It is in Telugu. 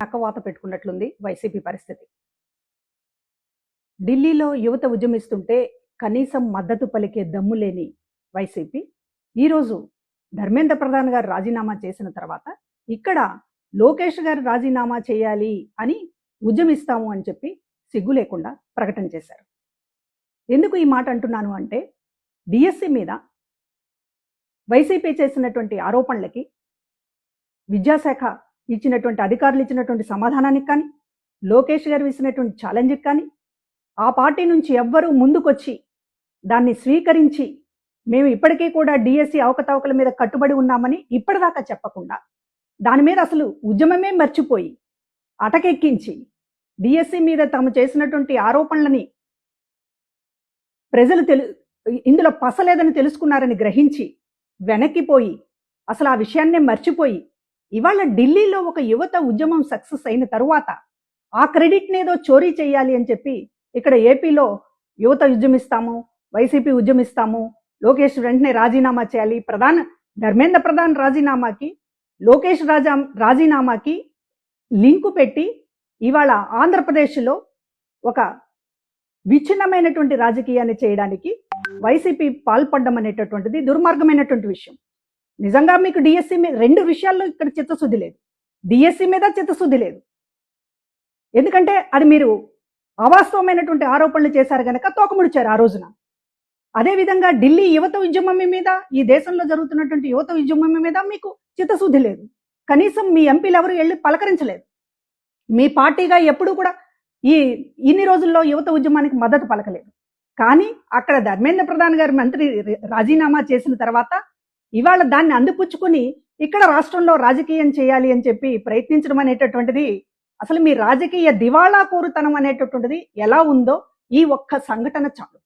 నక్కవాత పెట్టుకున్నట్లుంది వైసీపీ పరిస్థితి. ఢిల్లీలో యువత ఉద్యమిస్తుంటే కనీసం మద్దతు పలికే దమ్ము లేని వైసీపీ ఈరోజు ధర్మేంద్ర ప్రధాన్ గారు రాజీనామా చేసిన తర్వాత ఇక్కడ లోకేష్ గారు రాజీనామా చేయాలి అని ఉద్యమిస్తాము అని చెప్పి సిగ్గు లేకుండా ప్రకటన చేశారు. ఎందుకు ఈ మాట అంటున్నాను అంటే, డిఎస్సి మీద వైసీపీ చేసినటువంటి ఆరోపణలకి విద్యాశాఖ ఇచ్చినటువంటి అధికారులు ఇచ్చినటువంటి సమాధానానికి కానీ, లోకేష్ గారు ఇచ్చినటువంటి ఛాలెంజ్కి కానీ, ఆ పార్టీ నుంచి ఎవ్వరూ ముందుకొచ్చి దాన్ని స్వీకరించి మేము ఇప్పటికీ కూడా డిఎస్సి అవకతవకల మీద కట్టుబడి ఉన్నామని ఇప్పటిదాకా చెప్పకుండా దాని మీద అసలు ఉద్యమమే మర్చిపోయి అటకెక్కించి డిఎస్సి మీద తాము చేసినటువంటి ఆరోపణలని ప్రజలు ఇందులో పసలేదని తెలుసుకున్నారని గ్రహించి వెనక్కిపోయి అసలు ఆ విషయాన్నే మర్చిపోయి ఇవాళ ఢిల్లీలో ఒక యువత ఉద్యమం సక్సెస్ అయిన తరువాత ఆ క్రెడిట్ని ఏదో చోరీ చేయాలి అని చెప్పి ఇక్కడ ఏపీలో యువత ఉద్యమిస్తాము, వైసీపీ ఉద్యమిస్తాము, లోకేష్ వెంటనే రాజీనామా చేయాలి, ధర్మేంద్ర ప్రధాన్ రాజీనామాకి లోకేష్ రాజీనామాకి లింకు పెట్టి ఇవాళ ఆంధ్రప్రదేశ్లో ఒక విచ్ఛిన్నమైనటువంటి రాజకీయాన్ని చేయడానికి వైసీపీ పాల్పడడం అనేటటువంటిది దుర్మార్గమైనటువంటి విషయం. నిజంగా మీకు డిఎస్సి మీద 2 విషయాల్లో ఇక్కడ చిత్తశుద్ధి లేదు. డిఎస్సి మీద చిత్తశుద్ధి లేదు, ఎందుకంటే అది మీరు అవాస్తవమైనటువంటి ఆరోపణలు చేశారు కనుక తోకముడిచారు ఆ రోజున. అదేవిధంగా ఢిల్లీ యువత ఉద్యమం మీద, ఈ దేశంలో జరుగుతున్నటువంటి యువత ఉద్యమం మీద మీకు చిత్తశుద్ధి లేదు. కనీసం మీ ఎంపీలు ఎవరు వెళ్ళి పలకరించలేదు. మీ పార్టీగా ఎప్పుడూ కూడా ఇన్ని రోజుల్లో యువత ఉద్యమానికి మద్దతు పలకలేదు. కానీ అక్కడ ధర్మేంద్ర ప్రధాన్ గారి మంత్రి రాజీనామా చేసిన తర్వాత ఇవాళ దాన్ని అందిపుచ్చుకుని ఇక్కడ రాష్ట్రంలో రాజకీయం చేయాలి అని చెప్పి ప్రయత్నించడం అనేటటువంటిది అసలు మీ రాజకీయ దివాళా కోరుతనం అనేటటువంటిది ఎలా ఉందో ఈ ఒక్క సంఘటన చాలు.